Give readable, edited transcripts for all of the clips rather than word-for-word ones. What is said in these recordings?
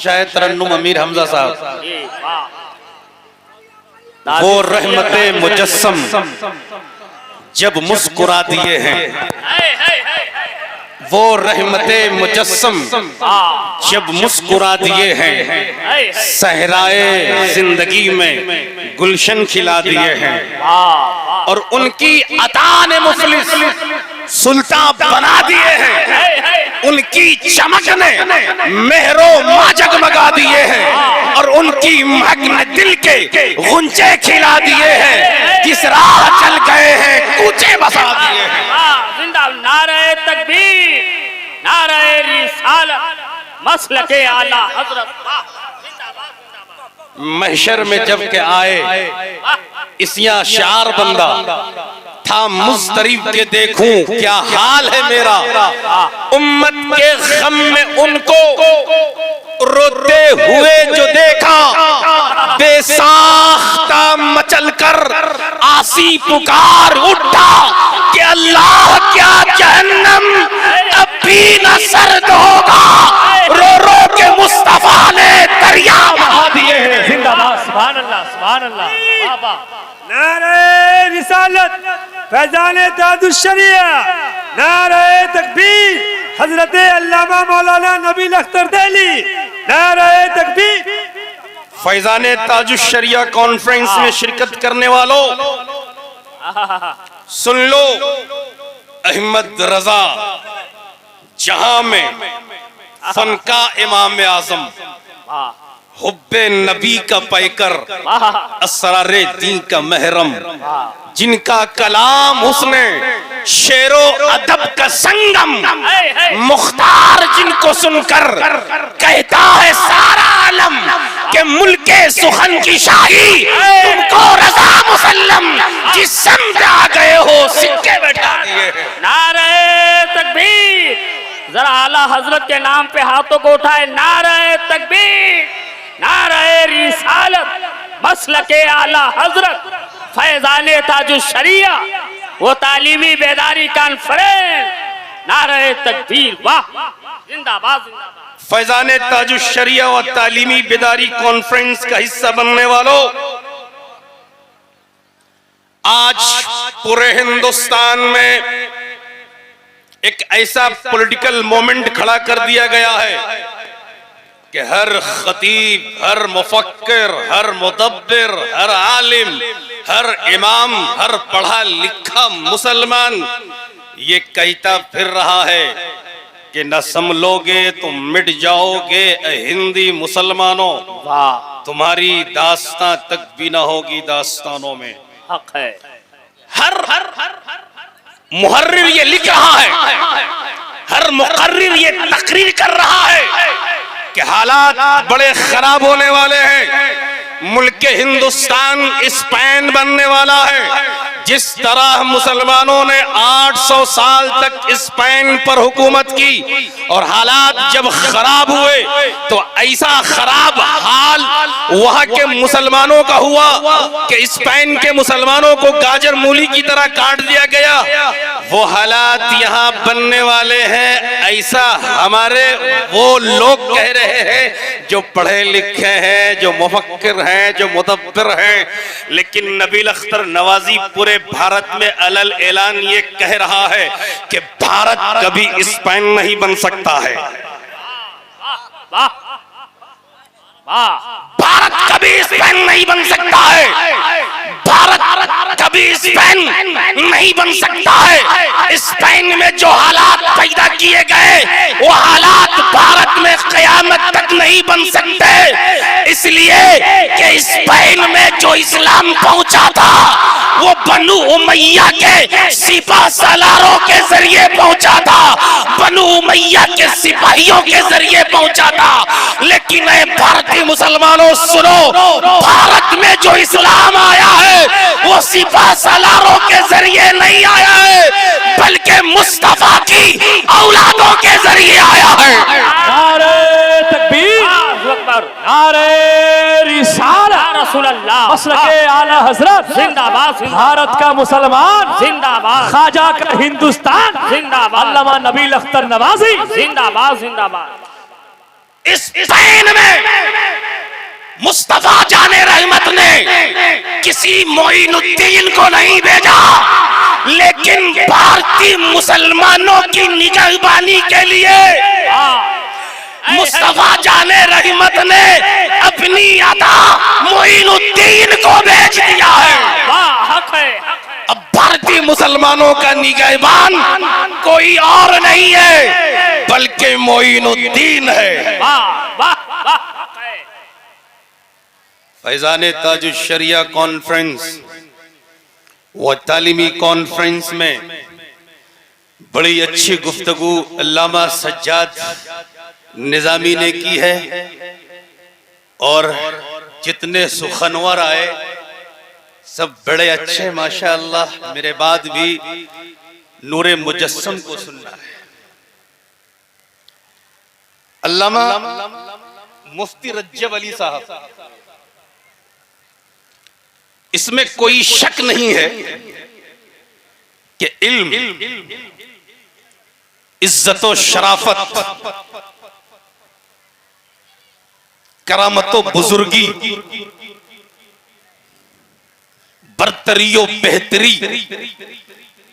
शहंशाह तरन्नुम अमीर हमजा साहब, वो रहमते मुजस्सम जब मुस्कुरा दिए हैं, वो रहमते मुजस्सम जब मुस्कुरा दिए हैं, सहराए जिंदगी में गुलशन खिला दिए हैं, और उनकी अता ने मुफलिस सुल्तान बना दिए हैं, उनकी चमक ने मेहरो माँ जगमगा दिए हैं, और उनकी महक ने दिल के गुंजे खिला दिए हैं, जिस राह चल गए हैं कूचे बसा दिए हैं। नारे तकबीर, नारे रिसालत, मसलके आला हजरत। महशर में जब के आए इसिया शार बंदा था मुस्तरिब के देखूं क्या हाल है मेरा, उम्मत के गम में उनको रोते हुए जो देखा, बेसाख्ता मचल कर आसी पुकार उठा कि अल्लाह क्या जहन्नम अब भी न सर्द होगा, रो रो के मुस्तफा ने दरिया बहा दिए हैं। जिंदाबाद, सुभान अल्लाह, सुभान अल्लाह। बाबा नारे रिसालत, फैजाने ताजुश शरिया, नारे तकबीर, हजरत अल्लामा मौलाना नबील अख्तर देली, नारे तकबीर। फैजाने ताजुश शरिया कॉन्फ्रेंस में शिरकत करने वालों सुन लो, अहमद रजा जहां में फनका इमाम आजम, हुब्बे नबी का पैकर, असरारे दीन का महरम, जिनका कलाम उसने शेरो अदब का संगम, मुख्तार जिनको सुनकर कहता है सारा आलम के मुल्के सुखन की शाही तुमको रजा मुसल्लम, जिस समझ आ गए हो सिक्के बैठा दिए। नारे तकबीर, जरा आला हजरत के नाम पे हाथों को उठाए, नारे तकबीर, नारे रिसालत, मसलके आला हजरत, फैजाने ताजुश शरिया, वो तालीमी बेदारी कॉन्फ्रेंस, नारे तकबीर, वाह, जिंदाबाद जिंदाबाद। फैजाने ताजुश शरिया और तालीमी बेदारी कॉन्फ्रेंस का हिस्सा बनने वालों, आज पूरे हिंदुस्तान में एक ऐसा पॉलिटिकल मोमेंट खड़ा कर दिया गया है कि हर खतीब, हर मुफक्किर, हर मुदब्बिर, हर आलिम, हर इमाम, हर पढ़ा लिखा मुसलमान ये कहता फिर रहा है कि न संभलोगे तो मिट जाओगे हिंदी मुसलमानों, तुम्हारी दास्तां तक भी ना होगी दास्तानों में। हक है। हर हर हर मुहर्रिर ये लिख रहा है, हर मुकर्रिर ये तकरीर कर रहा है कि हालात बड़े खराब होने वाले हैं, मुल्क हिंदुस्तान स्पेन बनने वाला है। जिस तरह मुसलमानों ने 800 साल तक स्पेन पर हुकूमत की और हालात जब खराब हुए तो ऐसा खराब हाल वहां के मुसलमानों का हुआ कि स्पेन के मुसलमानों को गाजर मूली की तरह काट दिया गया। वो हालात यहाँ बनने वाले हैं, ऐसा हमारे वो लोग कह रहे हैं जो पढ़े लिखे हैं, जो मुफक्किर हैं, जो मुदब्बिर हैं। लेकिन नबील अख्तर नवाजी पूरे भारत में अलल ऐलान ये कह रहा है कि भारत कभी स्पेन नहीं बन सकता है। भारत कभी स्पेन नहीं बन सकता है, भारत कभी स्पेन नहीं बन सकता है। स्पेन में जो हालात पैदा किए गए वो हालात भारत में कयामत तक नहीं बन सकते, इसलिए कि स्पेन में जो इस्लाम पहुंचा था वो बनु उमैया के सिपा सालारों के जरिए पहुंचा था, बनु उमैया के सिपाहियों के जरिए पहुंचा था। लेकिन भारतीय मुसलमानों सुनो, भारत में जो इस्लाम आया है वो सिपा सालारों के जरिए नहीं आया है, बल्कि मुस्तफा की औलादों के जरिए आया है। नारे तकबीर, नारे रिसालत, रसूल अल्लाह, मसलके आला हजरत, जिंदाबाद, भारत का मुसलमान जिंदाबाद, ख्वाजा का हिंदुस्तान जिंदाबाद, अल्लामा नबील अख्तर नवाजी जिंदाबाद जिंदाबाद। इस स्पेन में मुस्तफा जाने रहमत ने किसी मोइनुद्दीन को नहीं भेजा, लेकिन भारतीय मुसलमानों की निगहबानी के लिए मुस्तफा जाने रहमत ने अपनी अता मोइनुद्दीन को भेज दिया है। हक है। अब भारतीय मुसलमानों का निगहबान कोई और नहीं है बल्कि मोइनुद्दीन है। फैजान ताजुश शरिया कॉन्फ्रेंस व तालीमी कॉन्फ्रेंस में बड़ी अच्छी गुफ्तगू अल्लामा सज्जाद निजामी ने की है और जितने सुखनवर आए सब बड़े अच्छे माशाअल्लाह। मेरे बाद भी नूरे मुजस्सम को सुनना है। अल्लामा मुफ्ती रज्जब अली साहब, इसमें कोई शक नहीं है कि इल्म, इज्जत और शराफत, करामत और बुजुर्गी, बरतरी और बेहतरी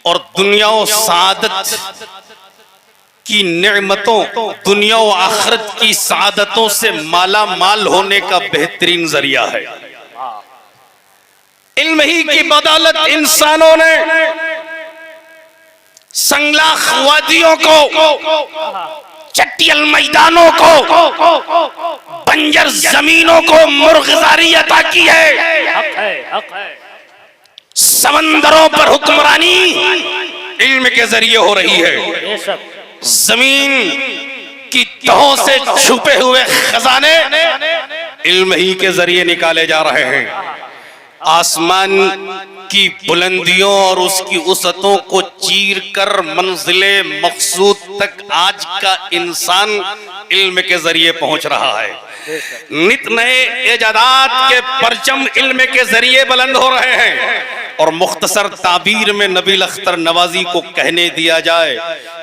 और दुनिया और सादत की नेमतों, दुनिया और आखिरत की सादतों से माला माल होने का बेहतरीन जरिया है। इल्म ही की बदौलत इंसानों ने संगलाख वादियों को, चट्टियल मैदानों को, बंजर जमीनों को मुर्गजारी अता की है। हक है। समंदरों पर हुक्मरानी इल्म के जरिए हो रही है। जमीन की तहों से छुपे हुए खजाने इल्म ही के जरिए निकाले जा रहे हैं। आसमान की बुलंदियों और उसकी उसतों को चीर कर मंजिले मकसूद तक आज का इंसान इल्म के जरिए पहुंच रहा है। नित नए इजादात के परचम इल्म के जरिए बुलंद हो रहे हैं। और मुख्तसर ताबीर में नबील अख्तर नवाजी को कहने दिया जाए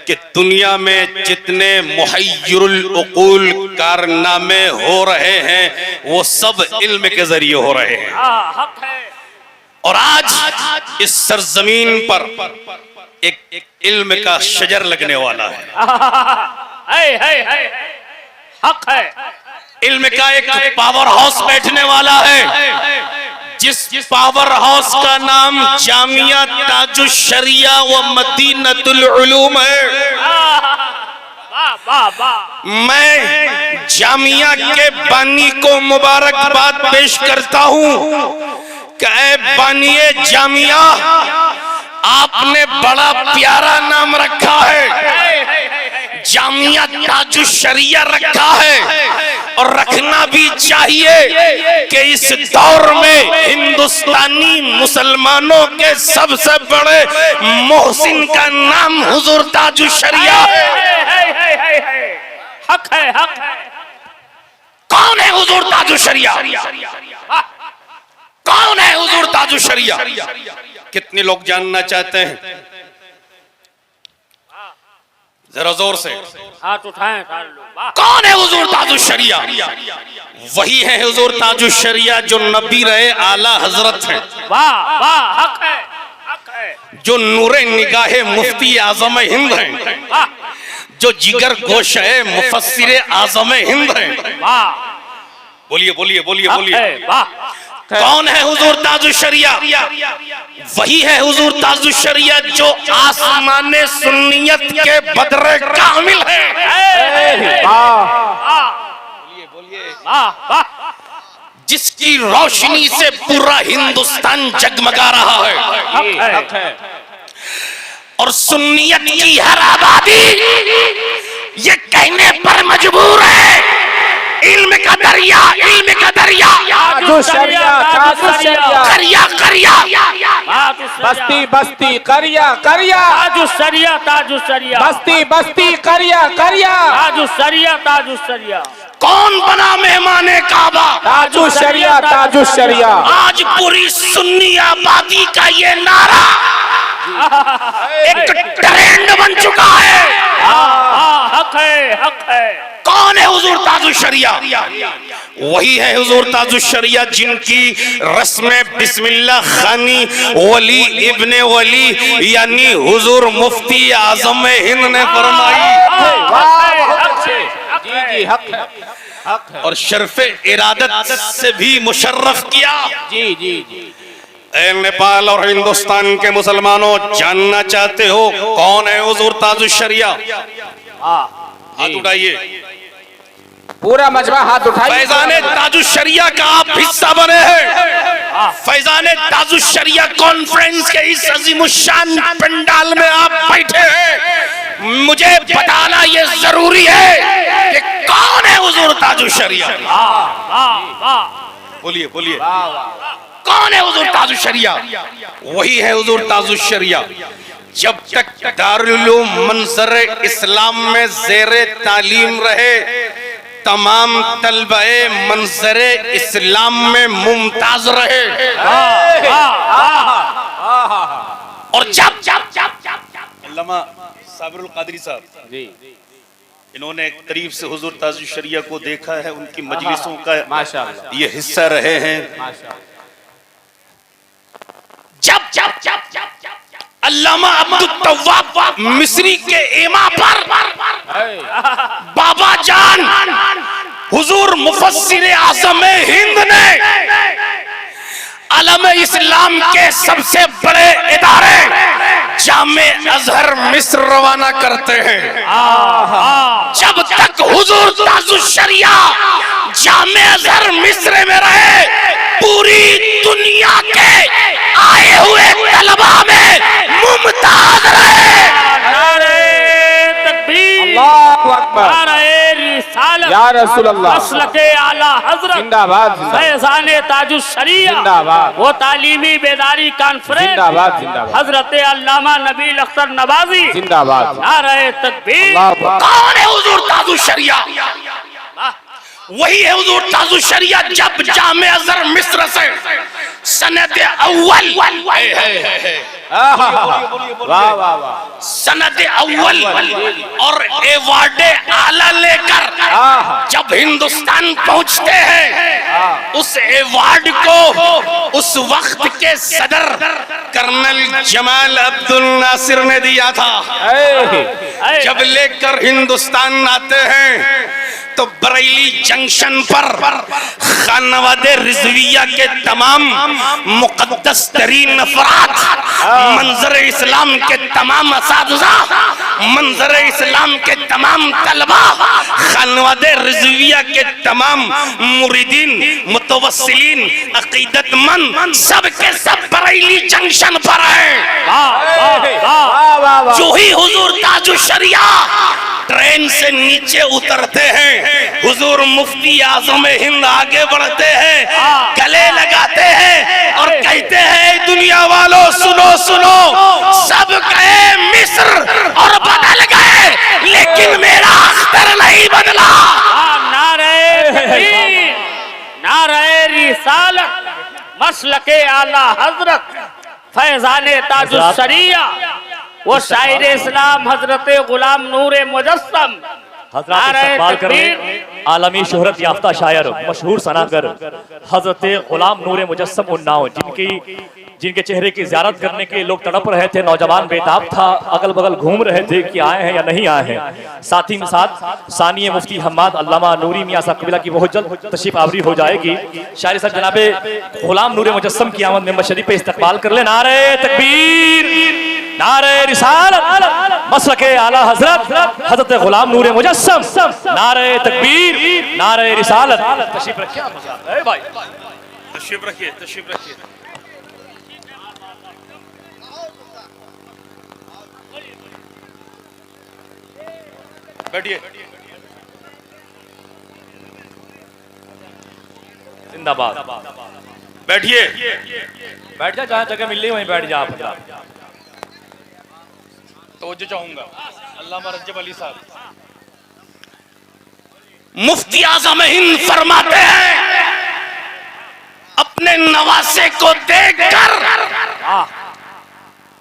कि दुनिया में जितने मुहय्यरुल उकूल कारनामे हो रहे हैं वो सब इल्म के जरिए हो रहे हैं। और आज इस सरजमीन पर एक इल्म का शजर लगने वाला है। हक है। इल्म का एक पावर हाउस बैठने वाला है, जिस पावर हाउस का नाम जामिया ताजुश शरिया व मदीनतुल उलूम है। मैं जामिया के बानी को मुबारकबाद पेश करता हूँ कि ऐ बानिए जामिया, आपने बड़ा प्यारा नाम रखा है, जामिया ताजुश शरिया रखा है। और रखना भी चाहिए कि इस दौर में हिंदुस्तानी मुसलमानों के सबसे बड़े मोहसिन का नाम हुजूर ताजुश शरिया है। हक है। हक है। कौन है हुजूर ताजुश शरिया? कौन है हुजूर ताजुश शरिया? कितने लोग जानना चाहते हैं? जरा जोर से हाथ उठाएं सारे लोग। कौन है हुजूर ताजुश शरिया? वही है हुजूर ताजुश शरिया जो नबी रहे आला हजरत हैं। वाह वाह। हक है। हक है। जो नूरे निगाहे मुफ्ती आजम हिंद हैं, जो जिगर गोश है मुफस्सिर आजम हिंद हैं। वाह। बोलिए बोलिए बोलिए बोलिए। वाह। कौन है हुजूर ताजुश शरिया? वही है हुजूर ताजुश शरिया जो आसमाने सुन्नियत के बदरे कामिल है। जिसकी रोशनी से पूरा हिंदुस्तान जगमगा रहा है। और सुन्नियत की हर आबादी ये कहने पर मजबूर है, इल्म का दरिया, इल्म का दरिया, ताजुश शरिया, ताजुश शरिया, करिया करिया, बस्ती बस्ती करिया करिया, ताजुश शरिया, ताजुश शरिया, बस्ती बस्ती करिया करिया, ताजुश शरिया, ताजुश शरिया। कौन बना मेहमाने काबा? ताजुश शरिया, ताजुश शरिया। आज पूरी सुन्नी आबादी का ये नारा एक ट्रेंड बन चुका है। हक है, हक है। कौन है हुजूर ताजुश शरिया? वही है हुजूर ताजुश शरिया जिनकी रस्म बिस्मिल्लाह खानी वली इब्ने वली यानी हुजूर मुफ्ती आजम हिंद ने फरमाई। जी जी हक है, हक है। और शर्फे इरादत से भी मुशर्रफ किया। जी जी जी। ए नेपाल और हिंदुस्तान के मुसलमानों, जानना चाहते हो कौन है हुजूर ताजुश शरिया? हाथ उठाइए। पूरा मजमा हाथ उठाइए। फैजाने ताजुश शरिया का आप हिस्सा बने हैं। फैजाने ताजुश शरिया कॉन्फ्रेंस के इस अजीमुशान पंडाल में आप बैठे हैं। मुझे बताना ये जरूरी है कि कौन है हुजूर ताजुश शरिया? बोलिए बोलिए, कौन है हुजूर ताजुश शरिया? वही है हुजूर ताजुश शरिया। जब तक दारुल उलूम मंजर इस्लाम में ज़ेरे तालीम रहे, तमाम तलबाए मंजरे इस्लाम में मुमताज रहे। और जब अल्लामा साबिरुल कादरी साहब जी, इन्होंने करीब से हुजूर ताजुश शरिया को देखा है, उनकी मजलिसों का माशाअल्लाह ये हिस्सा रहे हैं। जब अल्लामा अब्दुल तव्वाब मिस्री के इमा पर बाबा जान हुजूर मुफस्सिर आज़म हिंद ने आलम इस्लाम के सबसे बड़े इदारे जामे अजहर मिस्र रवाना करते हैं। जब तक हुजूर ताजुश शरिया जामे अजहर मिस्र में रहे, पूरी दुनिया के आए हुए तलबा में मुमताज रहे। नारे तकबीर, अल्लाहु अकबर, नारे रिसालत, या रसूल अल्लाह, मसलके आला हजरत, जिंदाबाद जिंदाबाद, फैजाने ताजुश शरिया, जिंदाबाद, वो तालीमी बेदारी कॉन्फ्रेंस, जिंदाबाद जिंदाबाद, हजरत अल्लामा नबील अख्तर नवाजी, जिंदाबाद। नारे तकबीर। अल्लाहु अकबर। कौन है हुजूर ताजुश शरिया? वही है हुजूर ताजुश शरिया। जब जामे अजहर मिस्र से सनद अव्वल वाह वाह वाह, सनद अव्वल और एवार्ड आला लेकर जब हिंदुस्तान पहुंचते हैं, उस एवार्ड को उस वक्त के सदर कर्नल जमाल अब्दुल नासिर ने दिया था। जब लेकर हिंदुस्तान आते हैं तो बरेली जंक्शन पर खानवादे रिजविया के तमाम मुकद्दस तरीन अफराद, मंजर इस्लाम के तमाम असातिज़ा, मंजर इस्लाम के तमाम तलबा, खानवादे रिजविया के तमाम मुरीदीन, मुतवस्सिलीन, अकीदतमंद, सब के सब बरेली जंक्शन पर हैं। जो ही हुजूर ताजुश शरिया ट्रेन से नीचे उतरते हैं, हुजूर मुफ्ती आज़म हिंद आगे बढ़ते हैं, गले लगाते हैं और कहते हैं दुनिया वालों सुनो सुनो, सब गए मिस्र और बदल गए, लेकिन मेरा अख्तर नहीं बदला। नारे तकबीर, नारे रिसालत, मसलके आला हजरत, फैजाने ताजुश शरिया, वो शायर इस्लाम हजरत गुलाम नूर मुजस्सम, हजरत इस्तकबाल कर रहे आलमी शोहरत याफ्ता शायर मशहूर सनागर हजरत गुलाम नूर मुजस्सम उन्नाव, जिनके चेहरे की ज़ियारत करने के लोग तड़प रहे थे। नौजवान बेताब था, अगल बगल घूम रहे थे कि आए हैं या नहीं आए हैं। साथ ही साथ सानिए मुफ्ती हम्माद अल्लामा नूरी मियां साहब कबीला की बहुत जल्द तशरीफ आवरी हो जाएगी। शायर साहब जनाबे गुलाम नूर मुजस्सम की आमद मेंबर शरीफ पे इस्तकबाल कर ले। नारे तकबीर, नारे रिसालत, मसलके आला हजरत हजरत गुलाम नूर मुजस्सम, नारे तकबीर, नारे रिसालत। तशरीफ रखिए भाई, तशरीफ रखिए, तशरीफ रखिए। बैठिए। जिंदाबाद। बैठिए। बैठ जा, जहाँ जगह मिल रही वहीं बैठ जा आप। तो जो चाहूंगा अल्लामा रज्जब अली साहब मुफ्ती आज़म हिंद फरमाते हैं, अपने नवासे को देखकर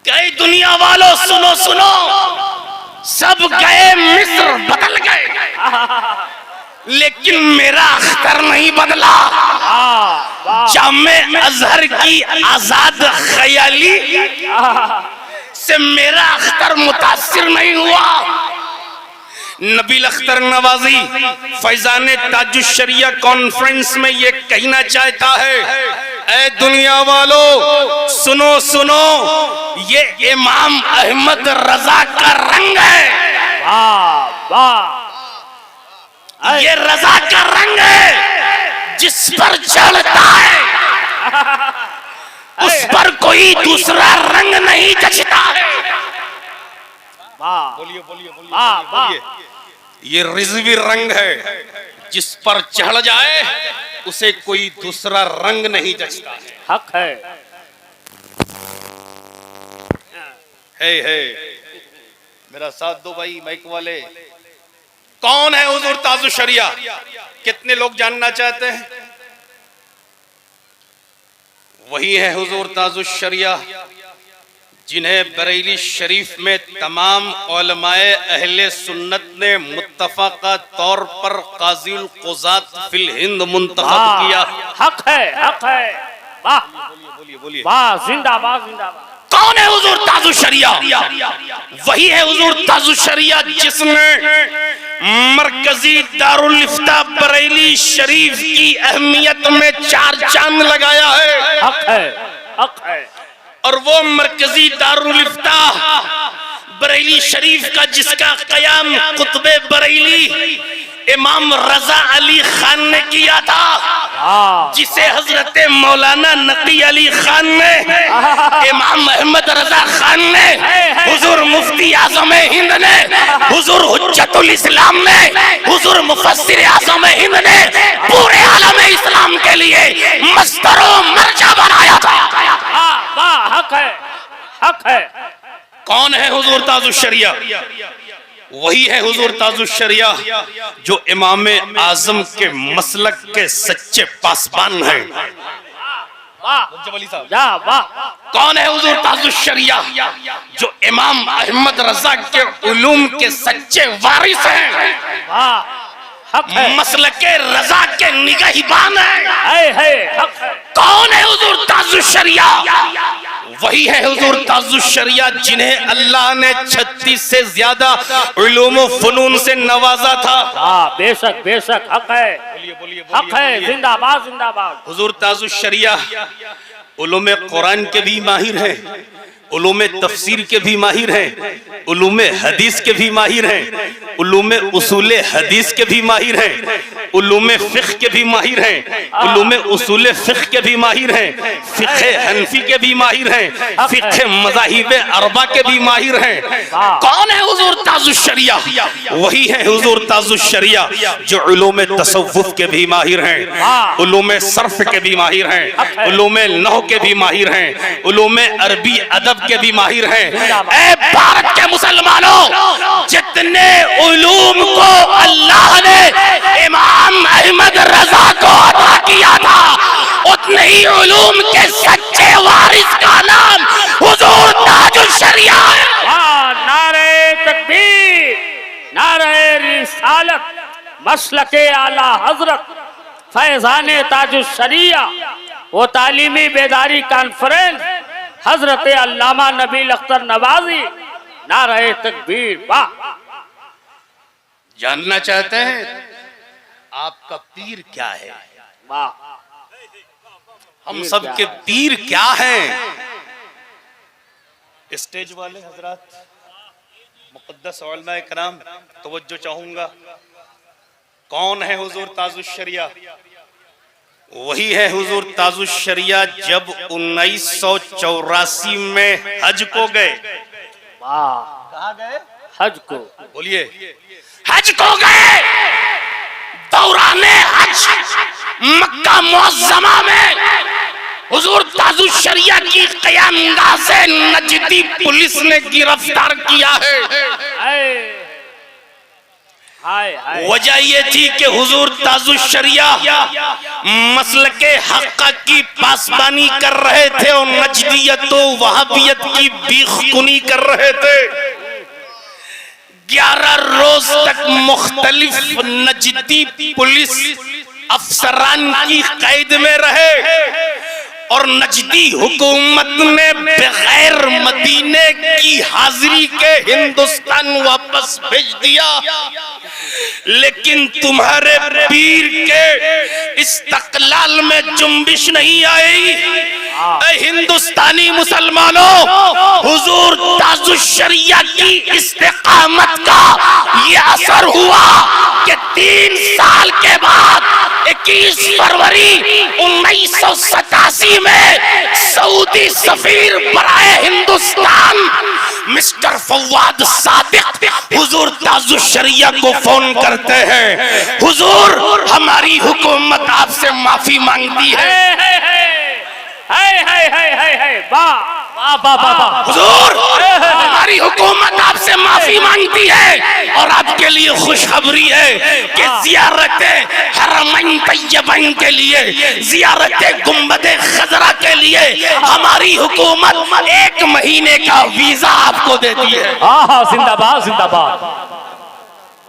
कई दुनिया वालों सुनो सुनो, सब गए मिस्र बदल गए, लेकिन मेरा अख्तर नहीं बदला। जामे अजहर की आजाद ख्याली से मेरा अख्तर मुतासिर नहीं हुआ। नबील अख्तर नवाजी फैजान ताजुश्शरिया कॉन्फ्रेंस में ये कहना चाहता है, ऐ दुनिया वालों सुनो सुनो, ये इमाम अहमद रजा का रंग है। वाह वाह, ये रजा का रंग है, जिस पर चढ़ता है उस पर कोई दूसरा रंग नहीं जचता है। वाह बोलिए बोलिए बोलिए वाह वाह, ये रिजवी रंग है, जिस पर चढ़ जाए उसे कोई दूसरा रंग नहीं जचता है। हक है। हे मेरा साथ दो भाई माइक वाले। कौन है हुजूर ताजुश्शरिया? कितने लोग जानना चाहते हैं? वही है हुजूर ताजुश्शरिया जिन्हें बरेली शरीफ में तमाम उलमाए अहले सुन्नत ने मुत्तफाका तौर पर काज़ीउल क़ुज़ात फिल हिंद मुंतखब किया। हक है, हक है। वाह बोलिए बोलिए। वाह, जिंदाबाद जिंदाबाद। कौन है हुजूर ताजुश्शरिया? वही है हुजूर ताजुश्शरिया जिसने मरकजी दारुल इफ्ता बरेली शरीफ की अहमियत में 4 चांद लगाया है। हक है, हक है। और वो मरकजी दारुल इफ्ता बरेली शरीफ का जिसका कयाम कुतुबे बरेली इमाम रजा अली खान ने किया था, जिसे हजरत मौलाना नकी अली खान ने, इमाम अहमद रजा खान ने, हुजूर मुफ्ती आजम हिंद ने, हुजूर हुज्जतुल इस्लाम ने, हुजूर मुफस्सिर आजम हिंद ने पूरे आलम इस्लाम के लिए मस्तर व मर्जा बनाया था। वाह, हक है, हक है। कौन है हुजूर ताजुश्शरिया? वही है हुजूर ताजुश्शरिया जो इमाम आजम के मसलक के सच्चे पासबान हैं। वाह वाह। कौन है हुजूर ताजुश्शरिया जो इमाम अहमद रजा के उलूम के सच्चे वारिस हैं। वाह, हक है। मसलके रजा के निगहबान हैं। हक है। कौन है हुजूर ताजुश्शरिया? वही है हुजूर ताजुश्शरिया जिन्हें अल्लाह ने 36 से ज्यादा उलूम व फनून से नवाजा था। बेशक बेशक, हक है, हक है। जिंदाबाद जिंदाबाद। हुजूर ताजुश्शरिया उलूम कुरान के भी माहिर हैं, उलूम तफसीर के भी माहिर हैं, उलूम हदीस के भी माहिर हैं, उलूम उसूल हदीस के भी माहिर हैं, उलूम फिक़्ह के भी माहिर हैं, उलूम उसूल फिक़्ह के भी माहिर हैं, फिक़्ह हनफी के भी माहिर हैं, फिक़्ह मज़ाहिब अरबा के भी माहिर हैं। कौन है हुजूर ताजुश्शरिया? वही है हुजूर ताजुश्शरिया जो उलूम तसव्वुफ़ के भी माहिर हैं, उलूम सर्फ के भी माहिर हैं, उलूम नहव के भी माहिर हैं, उलूम अरबी अदब के भी माहिर हैं। ऐ भारत के मुसलमानों, जितने उलूम को अल्लाह ने इमाम अहमद रजा को अता किया था, उतने ही उलूम के सच्चे वारिस का नाम हुजूर ताजुश्शरिया है। नारे तकबीर, नारे रिसालत, मसलके आला हजरत फैजान ताजुश्शरिया, वो तालीमी बेदारी कॉन्फ्रेंस हजरत अल्लामा नबील अख्तर नवाजी। नारे तकबीर। वाह। जानना चाहते हैं आपका पीर क्या है? वाह। हम सबके पीर क्या हैं? स्टेज वाले हजरात, मुक़द्दस उलमा कराम, तवज्जो चाहूंगा। कौन है हुजूर ताजुश्शरिया? वही है हुजूर ताजुश्शरिया जब 1984 में हज को गए। वाह। कहाँ गए? हज को। बोलिए। हज को गए। दौराने हज मक्का मुअज़्ज़मा में हुजूर ताजुश्शरिया की क़यामगाह से नजदी पुलिस ने गिरफ्तार किया है। हाय हाय वजह ये थी कि हुजूर ताजुश शरिया मसलके हक्का की पासबानी कर रहे थे और नजदियत तो वहाबियत की बीखकुनी कर रहे थे। 11 रोज तक मुख्तलिफ नजदी पुलिस अफसरान की कैद में रहे और नजदी हुकूमत ने बगैर मदीने की हाजिरी के हिंदुस्तान वापस भेज दिया। लेकिन तुम्हारे पीर के इस्तकलाल में जुम्बिश नहीं आई। हिंदुस्तानी मुसलमानों, हुजूर ताजुश शरिया की इस्तिकामत का ये असर हुआ कि 3 साल के बाद 21 फरवरी 1987 में सऊदी सफीर बराए हिंदुस्तान मिस्टर फवाद सादिक हुजूर ताजुश शरिया को फोन करते हैं, हुजूर हमारी हुकूमत आपसे माफी मांगती है। हुजूर हमारी हुकूमत आपसे माफी मांगती है और आपके लिए खुशखबरी है कि जियारत हरमैन तैयबैन के लिए, जियारत गुंबद खजरा के लिए हमारी हुकूमत 1 महीने का वीजा आपको देती है। जिंदाबाद जिंदाबाद।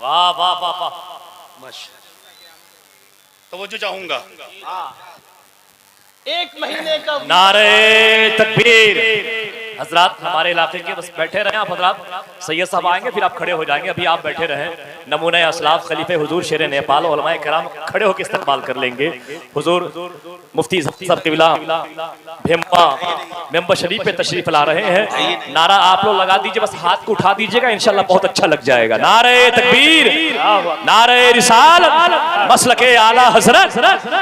वाह वाह वाह वाह। तो जो चाहूंगा 1 महीने का नारे तकबीर। हजरात हमारे इलाके के बस बैठे रहे आप हजरात, सैयद साहब आएंगे फिर आप खड़े हो जाएंगे, अभी आप बैठे रहे। नमूने असलाफ खलीफे हुजूर शेर नेपाल उलमाए कराम खड़े होकर इस्तकबाल कर लेंगे। हुजूर मुफ्ती साहब क़िबला भेम्बा मेंबर शरीफ पे तशरीफ ला रहे हैं। नारा आप लोग लगा दीजिए, बस हाथ को उठा दीजिएगा, इंशाल्लाह बहुत अच्छा लग जाएगा। नारे तकबीर, नारे रिसालत, मसलके आला हजरत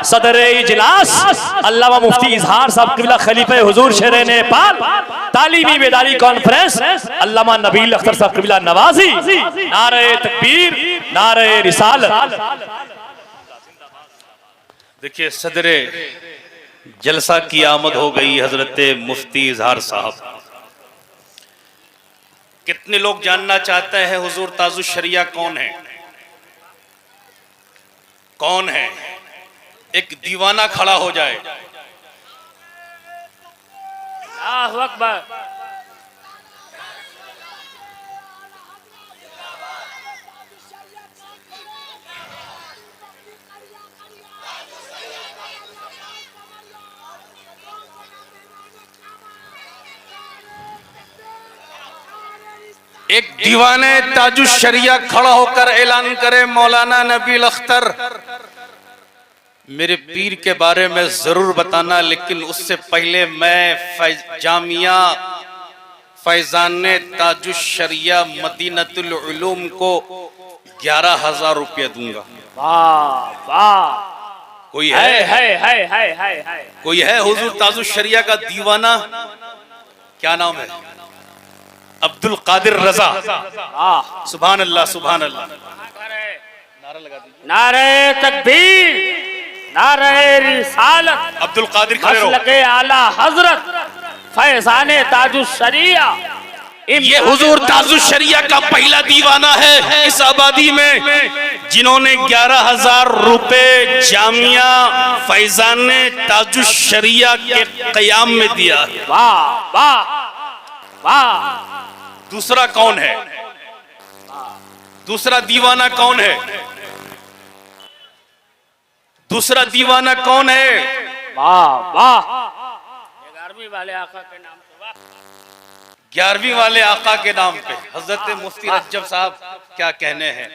सदर इजलास अल्लामा मुफ्ती इजहार साहब क़िबला खलीफे हुजूर शेर नेपाल तालीमी बेदारी कॉन्फ्रेंस अल्लामा नबील अख्तर साहब क़िबला नवाजी। नारे तकबीर, नारे रिसालत। देखिए सदरे जलसा की आमद हो गई हजरत मुफ्ती इजहार साहब। कितने लोग जानना चाहते हैं हुजूर ताजुश शरिया कौन है? कौन है? एक दीवाना खड़ा हो जाए। अल्लाहु अकबर। एक दीवाने ताजुश शरिया खड़ा होकर ऐलान करे, मौलाना नबील अख्तर मेरे पीर के बारे में जरूर बताना, लेकिन उससे पहले मैं जामिया फैजान ताजुश शरिया मदीनतुल उलूम को 11,000 रुपया दूंगा। वाह वाह। कोई है? है। कोई है हुजूर ताजुश शरिया का दीवाना? क्या नाम है? अब्दुल कादिर रजा। सुभान अल्लाह सुभान अल्लाह। नारे तकबीर, नारे रिसालत, अब्दुल कादिर खड़े रहो। मसलके आला हजरत फैजाने ताजुश शरिया। ये हुजूर ताजुश शरिया का पहला दीवाना है इस आबादी में, जिन्होंने 11,000 रुपए जामिया फैजाने ताजुश शरिया के कयाम में दिया। वाह वाह वाह। दूसरा कौन है? दूसरा दीवाना कौन है? दूसरा दीवाना कौन है? वाह वाह। 11वीं वाले आका के नाम पे। 11वीं वाले आका के नाम पे हजरत मुफ्ती रज्जब साहब क्या कहने हैं।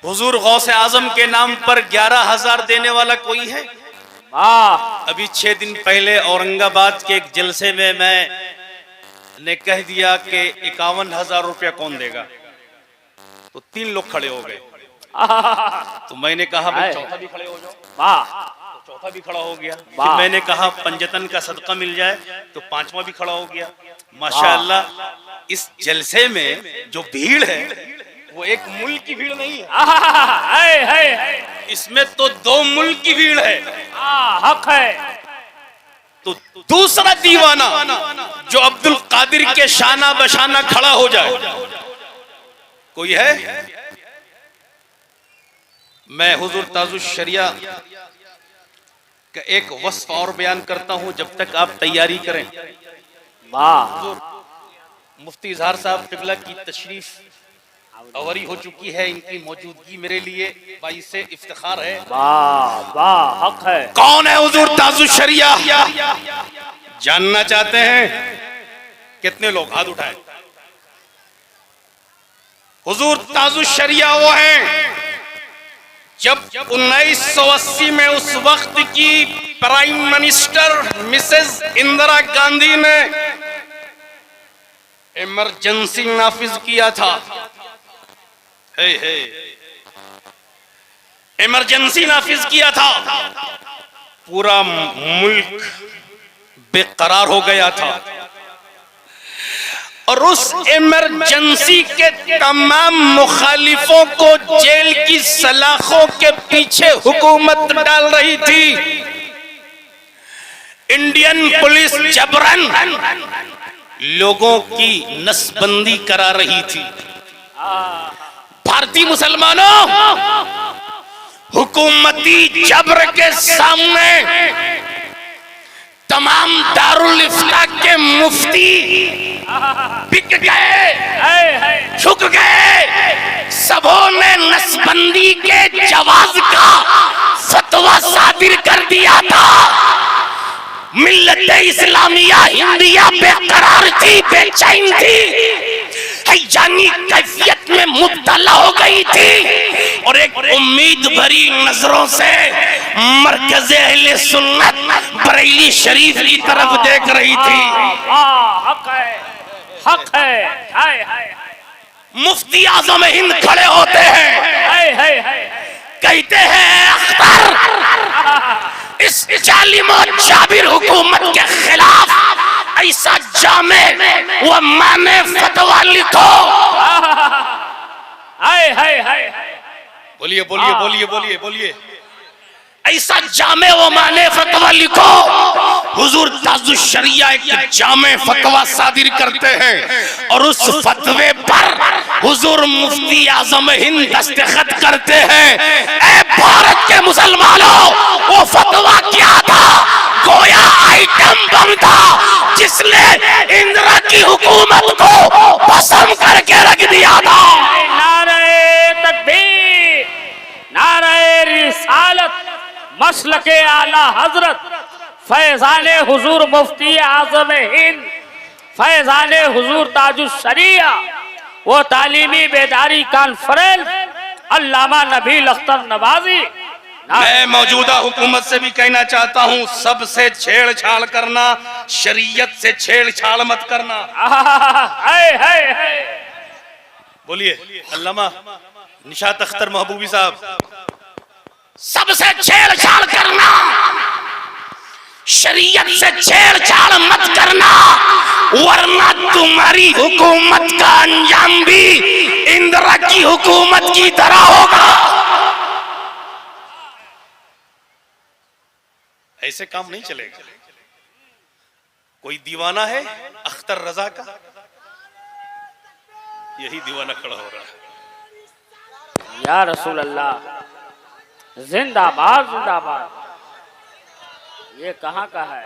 हुजूर गौसे आजम के नाम पर 11,000 देने वाला कोई है? वाह। अभी 6 दिन पहले औरंगाबाद के एक जलसे में मैं ने कह दिया कि 51,000 रुपया कौन देगा, तो 3 लोग खड़े हो गए। तो मैंने कहा भाई चौथा भी खड़े हो जाओ। वाह। तो चौथा भी खड़ा हो गया। फिर मैंने कहा पंजतन का सदका मिल जाए, तो 5वां भी खड़ा हो गया। माशाअल्लाह इस जलसे में जो भीड़ है वो एक मुल्क की भीड़ नहीं है, इसमें तो 2 मुल्क की भीड़ है। हक है। तो दूसरा दीवाना जो अब्दुल कादिर के शाना बशाना खड़ा हो जाए, कोई है? मैं हुजूर ताजुश शरिया का एक वस्फ और बयान करता हूं, जब तक आप तैयारी करें। वाह मुफ्ती इजहार साहब किबला की तशरीफ अवरी हो चुकी है, इनकी मौजूदगी मेरे लिए बाइस से इफ्तिखार है। वाह वाह, हक है। कौन है हुजूर ताजुश शरिया? जानना चाहते हैं? कितने लोग हाथ उठाए? हुजूर ताजुश शरिया वो हैं जब 1980 में उस वक्त की prime minister Mrs Indira Gandhi ने इमरजेंसी नाफिज किया था। इमरजेंसी नाफिज किया था, पूरा मुल्क बेकरार हो गया था और उस इमरजेंसी के तमाम मुखालिफों को जेल की सलाखों के पीछे हुकूमत डाल रही थी। इंडियन पुलिस जबरन लोगों की नसबंदी करा रही थी। भारतीय मुसलमानों, हुकूमती जबर के सामने तमाम दारुल इफ्ता के मुफ्ती बिक गए, झुक गए। सबों ने नसबंदी के जवाज का फतवा सादिर कर दिया था। मिल्लत इस्लामिया हिंदिया बेकरार थी, बेचैन थी, जानी कैफियत में मुब्तला हो गई थी और एक उम्मीद भरी नजरों से मरकज़े अहले सुन्नत बरेली शरीफ की तरफ देख रही थी। हक है, हक है। हाय हाय, मुफ्ती आजम हिंद खड़े होते हैं, हाय हाय हाय, कहते हैं अख्तर इस जालिम और जाबिर हुकूमत के खिलाफ ऐसा जामे व माने फतवा लिखो। हाय हाय हाय, बोलिए बोलिए बोलिए बोलिए बोलिए, ऐसा जामे व माने फतवा लिखो। हुजूर ताजुश शरिया एक जामे फतवा सादिर करते हैं और उस फतवे पर हुजूर मुफ्ती आजम हिंद दस्तखत करते हैं। ऐ भारत के मुसलमानों, वो फतवा क्या था? गोया आइटम बम था जिसने इंदिरा की हुकूमत को भस्म करके रख दिया था। नारे तकबीर, नारे रिसालत, मसलके आला हजरत फैजाने हुजूर मुफ्ती आजम हिंद, फैजाने हुजूर ताजुश शरिया, वो तालीमी बेदारी कॉन्फ्रेंस अल्लामा नबील अख्तर नवाजी। मैं मौजूदा हुकूमत से भी कहना चाहता हूँ, सबसे छेड़छाड़ करना, शरीयत से छेड़छाड़ मत करना। हाय हाय हाय, बोलिए अल्लामा निशात अख्तर महबूबी साहब। सबसे छेड़छाड़ करना, शरीयत से छेड़छाड़ मत करना, वरना तुम्हारी हुकूमत का अंजाम भी इंदिरा की हुकूमत की तरह होगा। ऐसे काम नहीं चलेगा। कोई दीवाना है अख्तर रजा का, यही दीवाना खड़ा हो रहा है। या रसूल अल्लाह, जिंदाबाद जिंदाबाद। ये कहाँ का है?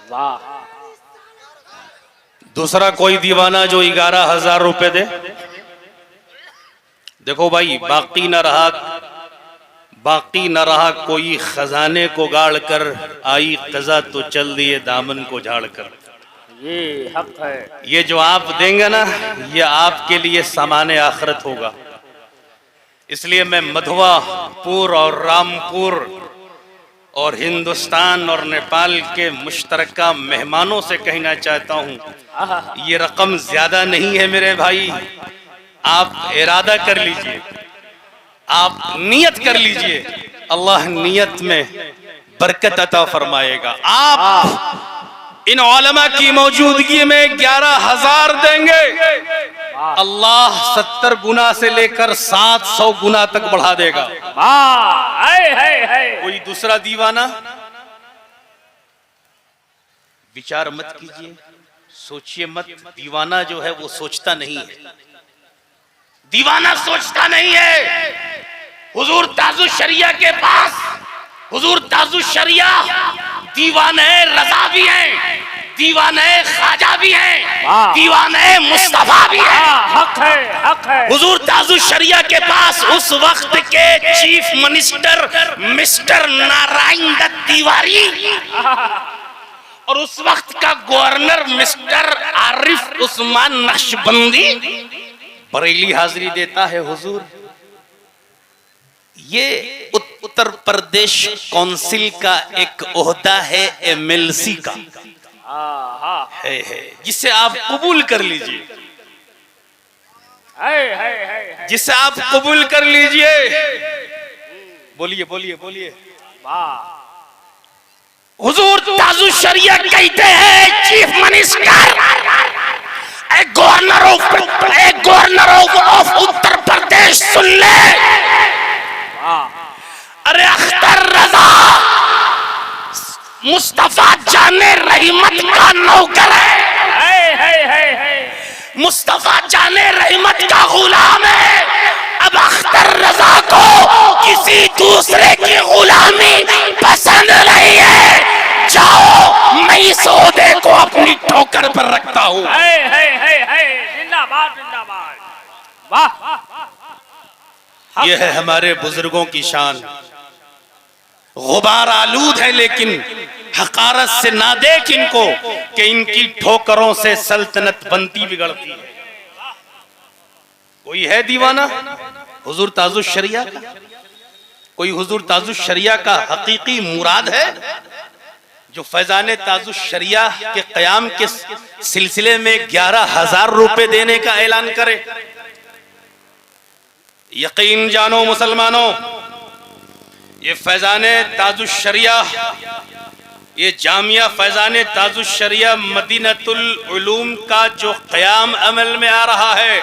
वाह। दूसरा कोई दीवाना जो 11,000 रुपए दे। देखो भाई, बाकी न रहा कोई खजाने को गाड़ कर, आई कज़ा तो चल दिए दामन को झाड़ कर। ये हक है। ये जो आप देंगे ना, ये आपके लिए सामाने आखिरत होगा। इसलिए मैं मधवापुर और रामपुर और हिंदुस्तान और नेपाल के मुश्तरका मेहमानों से कहना चाहता हूँ, ये रकम ज्यादा नहीं है मेरे भाई। आप इरादा कर लीजिए, आप नियत कर लीजिए, अल्लाह नियत में बरकत अता फरमाएगा। आप इन उलमा की मौजूदगी में 11,000 देंगे, अल्लाह 70 गुना से लेकर 700 गुना तक बढ़ा देगा। कोई दूसरा दीवाना विचार मत कीजिए, सोचिए मत, दीवाना जो है वो सोचता नहीं है, दीवाना सोचता नहीं है। हुजूर ताजुश शरिया के पास, हुजूर ताजुश शरिया दीवाने रजा भी हैं, दीवाने ख्वाजा भी हैं, दीवाने मुस्तफा भी हैं। हक है, हक है। हुजूर ताजुश शरिया के पास उस वक्त के chief minister mister Narayan Datt Tiwari और उस वक्त का गवर्नर मिस्टर आरिफ उस्मान नक्शबंदी बरेली हाजिरी देता है। हुजूर, ये उत्तर प्रदेश काउंसिल का एक ओहदा है एमएलसी का, है जिसे आप कबूल कर लीजिए, जिसे आप कबूल कर लीजिए। बोलिए बोलिए बोलिए। हुजूर ताजुश शरिया कहते हैं chief minister, governor of Uttar Pradesh सुन ले, अरे अख्तर रजा मुस्तफा जाने रहमत का नौकर है, मुस्तफा जाने रहमत का गुलाम है। अब अख्तर रजा को किसी दूसरे की गुलामी पसंद नहीं है। जाओ, मैं इस ओहदे को अपनी ठोकर पर रखता हूँ। जिंदाबाद जिंदाबाद। वाह, यह है हमारे बुजुर्गों की शान। गुबार आलूद है लेकिन हकारत से ना देख इनको कि इनकी ठोकरों से सल्तनत बनती बिगड़ती है। कोई है दीवाना हुजूर ताजुश शरिया का? कोई हुजूर ताजुश शरिया का हकीकी मुराद है जो फैजान ताजुश शरिया के कयाम के सिलसिले में 11,000 रुपए देने का ऐलान करे? यकीन जानो मुसलमानों, ये फैजान ताजुश शरिया, ये जामिया फैजान ताजुश शरिया मदीनतुल उलूम का जो क़याम अमल में आ रहा है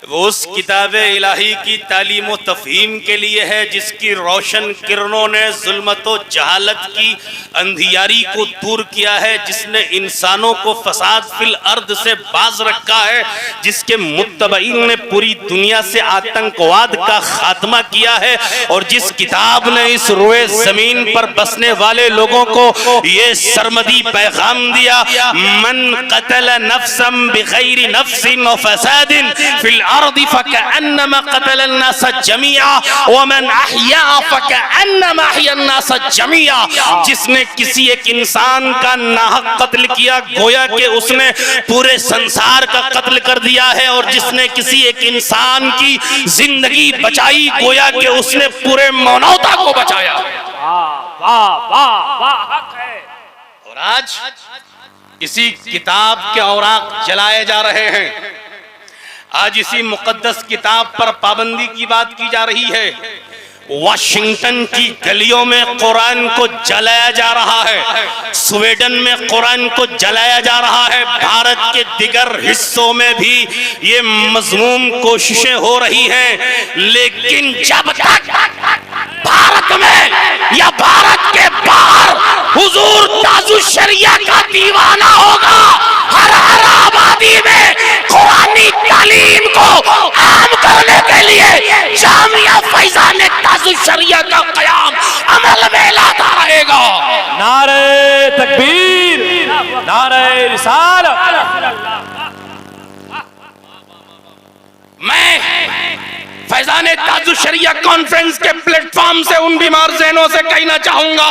वो उस किताब इलाही की तालीम व तफहीम के लिए है जिसकी रोशन किरणों ने जुल्मत व जहालत की अंधियारी को दूर किया है, जिसने इंसानों को फसाद फिल अर्द से बाज रखा है, जिसके मुत्तबईन ने पूरी दुनिया से आतंकवाद का खात्मा किया है, और जिस किताब ने इस रोए जमीन पर बसने वाले लोगों को ये सरमदी पैगाम दिया, मन कतल नफ्सम बिगैरि नफ्सिन व फसादिन फिल अर्दी फकअन्नमा कतल अन्नास जमीआ व मन अहया फकअन्नमा अहया अन्नास जमीआ। जिसने किसी एक इंसान का नाहक कत्ल किया गोया कि उसने पूरे संसार का कत्ल कर दिया है, और जिसने किसी एक इंसान की जिंदगी बचाई गोया कि उसने पूरे मानवता को बचाया। वाह वाह वाह, हक है। और आज इसी किताब के औराक जलाए जा रहे हैं, आज इसी मुकद्दस किताब पर पाबंदी की बात की जा रही है। वाशिंगटन की गलियों में कुरान को जलाया जा रहा है, स्वीडन में कुरान को जलाया जा रहा है, भारत के दिगर हिस्सों में भी ये मज़मूम कोशिशें हो रही हैं। लेकिन जब तक भारत में या भारत के बाहर हुजूर ताजुश शरिया का दीवाना होगा, हर हर आबादी में कुरानी तालीम को आम करने के लिए जामिया फैजान ताजुश शरिया का कयाम अमल में लाता रहेगा। नारे तकबीर, नारे रिसालत। मैं फैजान ताजुश शरिया कॉन्फ्रेंस के प्लेटफॉर्म से उन बीमार ज़हनों से कहना चाहूंगा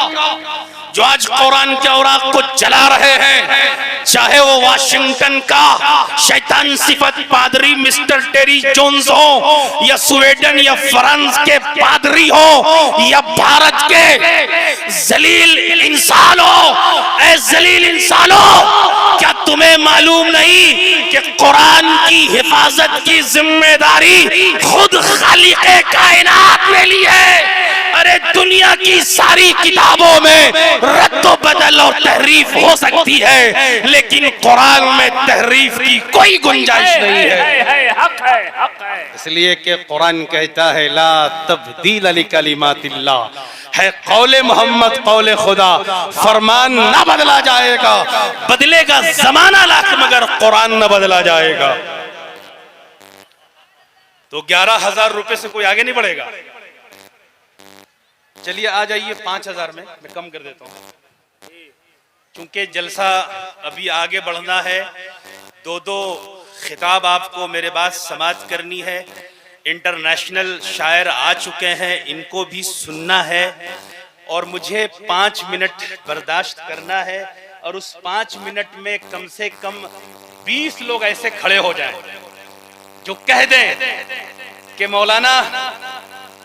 जो आज कुरान के औराक को जला रहे हैं, चाहे वो वाशिंगटन का शैतान सिफत पादरी मिस्टर टेरी जोन्स हो, या स्वीडन या फ्रांस के पादरी हो, या भारत के जलील इंसान हो। ऐ जलील इंसानों, क्या तुम्हें मालूम नहीं कि कुरान की हिफाजत की जिम्मेदारी खुद खालिक़े कायनात ने ली है? अरे दुनिया की सारी किताबों में रद्द बदल और तहरीफ हो सकती है, लेकिन कुरान में तहरीफ की कोई गुंजाइश नहीं है। हक है, हक है। इसलिए कि कुरान कहता है ला तब्दील लिकलिमातिल्लाह, है कौले मोहम्मद कौले खुदा, फरमान ना बदला जाएगा, बदलेगा जमाना लाख मगर कुरान न बदला जाएगा। तो 11,000 रुपए से कोई आगे नहीं बढ़ेगा। चलिए आ जाइए 5,000 में, मैं कम कर देता हूं क्योंकि जलसा अभी आगे बढ़ना है। दो खिताब आपको मेरे बात समाप्त करनी है। इंटरनेशनल शायर आ चुके हैं, इनको भी सुनना है और मुझे 5 मिनट बर्दाश्त करना है। और उस 5 मिनट में कम से कम 20 लोग ऐसे खड़े हो जाएं जो कह दें कि मौलाना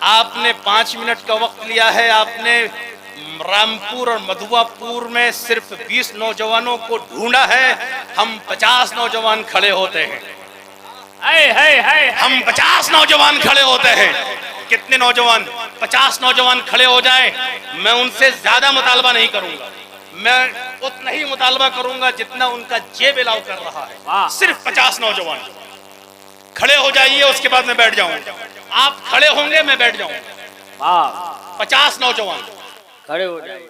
आपने 5 मिनट का वक्त लिया है, आपने रामपुर और मधुआपुर में सिर्फ 20 नौजवानों को ढूंढा है, हम 50 नौजवान खड़े होते हैं। हम 50 नौजवान खड़े होते हैं। कितने नौजवान? 50 नौजवान खड़े हो जाएं, मैं उनसे ज्यादा मुतालबा नहीं करूंगा, मैं उतना ही मुतालबा करूंगा जितना उनका जेब अलाउ कर रहा है। सिर्फ 50 नौजवान खड़े हो जाइए, उसके बाद मैं बैठ जाऊंगा। आप खड़े होंगे, मैं बैठ जाऊंगा। 50 नौजवान खड़े हो जाइए।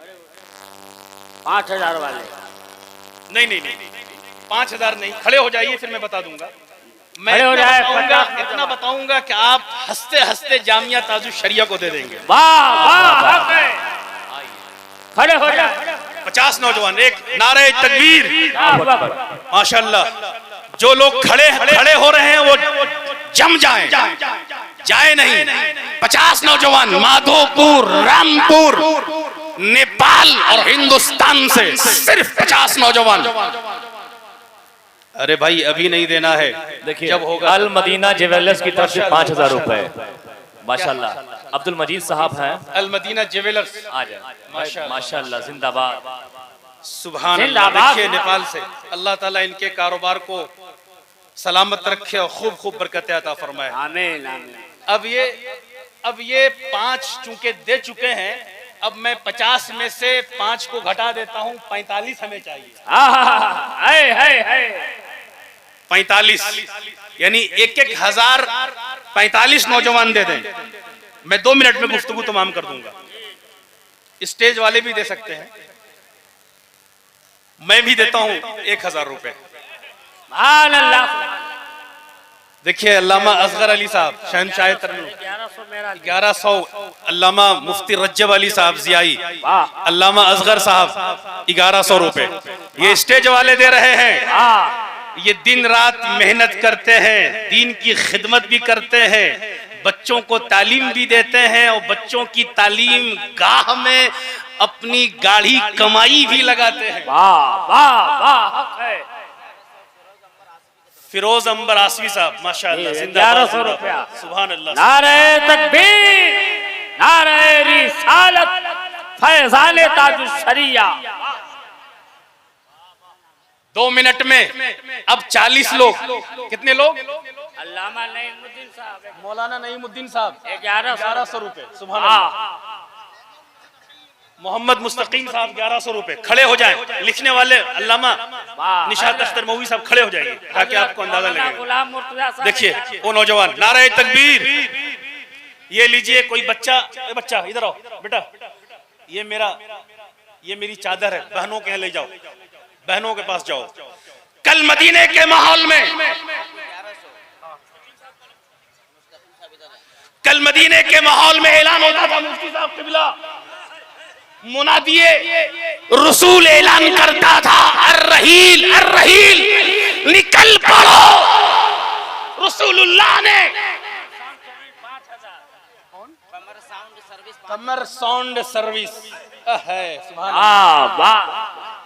5,000 वाले नहीं, 5,000 नहीं, खड़े हो जाइए, फिर मैं बता दूंगा। मैं इतना बताऊंगा कि आप हंसते हंसते जामिया ताजुल शरिया को दे देंगे। खड़े हो जाए 50 नौजवान, एक नारे तकबीर, माशाल्लाह। जो लोग खड़े हो रहे हैं वो जम जाए नहीं। 50 नौजवान माधोपुर, रामपुर, नेपाल और हिंदुस्तान से सिर्फ 50 नौजवान। अरे भाई अभी नहीं देना है, देखिए जब होगा। अल मदीना ज्वेलर्स की तरफ से 5,000 रुपए, माशाल्लाह। अब्दुल मजीद साहब हैं, अल मदीना ज्वेलर्स, आ जाए, माशाल्लाह, जिंदाबाद, सुभान अल्लाह। देखिए नेपाल से, अल्लाह ताला इनके कारोबार को सलामत रखे और खूब खूब बरकत अता फरमाए। आमीन आमीन। अब ये 5 चूंकि दे चुके हैं, अब मैं 50 में से 5 को घटा देता हूं, 45 हमें चाहिए। 45 यानी 1,000 45 नौजवान दे दें, मैं 2 मिनट में गुफ्तगू तमाम कर दूंगा। स्टेज वाले भी दे सकते हैं, मैं भी देता हूं 1,000 रुपए। देखिए अल्लामा असगर अली साहब शहनशाह तरन्नुम 1100, अल्लामा मुफ्ती रज्जब अली साहब जियाई, अल्लामा असगर साहब 1100 रुपए। ये स्टेज वाले दे रहे हैं। ये दिन रात मेहनत करते हैं, दीन की खिदमत भी करते हैं, बच्चों को तालीम भी देते हैं और बच्चों की तालीम गाह में अपनी गाढ़ी कमाई भी लगाते हैं। फिरोज अंबर आसवी साहब माशाअल्लाह, 1100 रुपया, सुभान अल्लाह। नारे तकबीर, नारे रिसालत, फैज़ान ताजुल शरिया। 2 मिनट में अब 40 लोग। कितने लोग? अल्लामा नईमुद्दीन साहब, मौलाना नईमुद्दीन साहब 1100 रुपए, सुभान अल्लाह। मोहम्मद मुस्तकीम साहब 1100 रुपए। खड़े हो जाएं, लिखने वाले अल्लामा निशात अख्तर मौवी साहब खड़े हो जाइए ताकि आपको अंदाजा लगे। देखिए वो नौजवान, नारे तकबीर। ये लीजिए, कोई बच्चा इधर आओ बेटा, ये मेरी चादर है, बहनों के यहाँ ले जाओ, बहनों के पास जाओ। कल मदीने के माहौल में, कल मदीने के माहौल में ऐलान होता था, मुफ्ती साहब किबला मुनादिए रसूल ऐलान करता था, अर्रहील अर्रहील, निकल पड़ो। रसूलुल्लाह ने कमर साउंड सर्विस है, सुभान अल्लाह।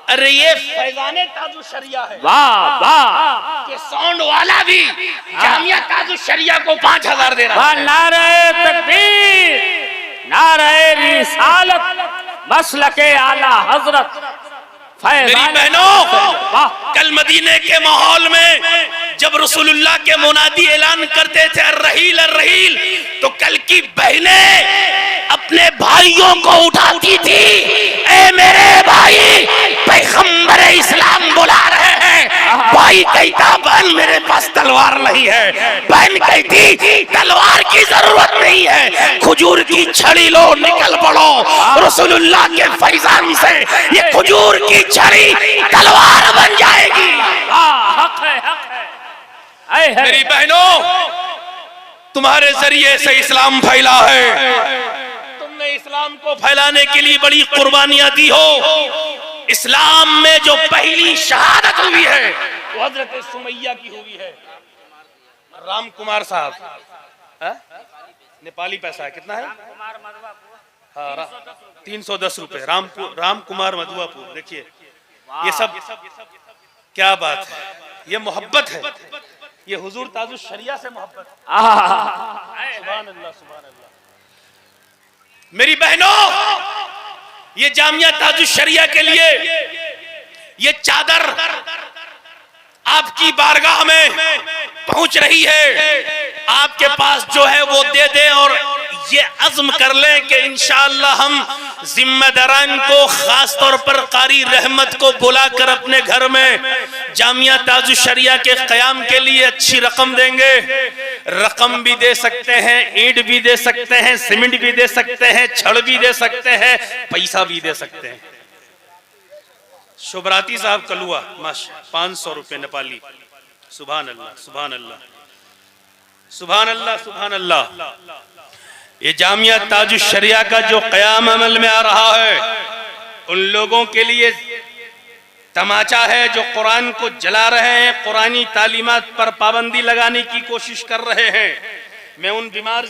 अरे ये फैज़ाने ताजुल शरिया है, के साउंड वाला भी जामिया ताजुल शरिया को 5,000 दे रहा है। नारे तकबीर, नारे रिसालत, मसलके आला हजरत। मेरी बहनों, कल मदीने के माहौल में जब रसूलुल्लाह के मुनादी ऐलान करते थे अर्रहील अर्रहील, तो कल की बहनें अपने भाइयों को उठाती थी, ए मेरे भाई पैगंबर इस्लाम बुला रहे हैं। भाई कहता बहन मेरे पास तलवार नहीं है, बहन कहती तलवार की जरूरत नहीं है, खजूर की छड़ी लो, निकल पड़ो रसूलुल्लाह के फैजान से ये खजूर की छड़ी तलवार बन जाएगी। हक है, हक है। आए है। मेरी बहनों, तुम्हारे जरिए से इस्लाम फैला है, तुमने इस्लाम को फैलाने के लिए बड़ी कुर्बानियां दी हो। इस्लाम में जो पहली शहादत हुई है वो हजरत सुमैया की हुई है। राम कुमार साहब, नेपाली पैसा है, कितना है? हाँ, 310 रुपए। राम कुमार मधुआपुर। देखिए ये सब क्या बात है, ये मोहब्बत है, ये हुजूर ताजुश शरिया से मोहब्बत। सुभान अल्लाह, सुभान अल्लाह। मेरी बहनों, ये जामिया ताजुश शरिया के लिए ये चादर आपकी बारगाह में पहुंच रही है। आपके पास जो है वो दे दें और ये अज़्म कर लें कि इंशाअल्लाह हम जिम्मेदारान को, खास तौर पर कारी रहमत को बुलाकर अपने घर में जामिया ताजुश शरिया के क़याम के लिए अच्छी रकम देंगे। रकम भी दे सकते हैं, ईंट भी दे सकते हैं, सीमेंट भी दे सकते हैं, छड़ भी दे सकते हैं, पैसा भी दे सकते हैं। शुभराती साहब कलुआ, माशा 500 रुपए नेपाली। सुभान अल्लाह, सुभान अल्लाह, सुभान अल्लाह, सुभान अल्लाह। ये जामिया ताजुश शरिया का जो क़याम अमल में आ रहा है, उन लोगों के लिए तमाचा है जो कुरान को जला रहे हैं, कुरानी तालीमात पर पाबंदी लगाने की कोशिश कर रहे हैं। मैं उन बीमार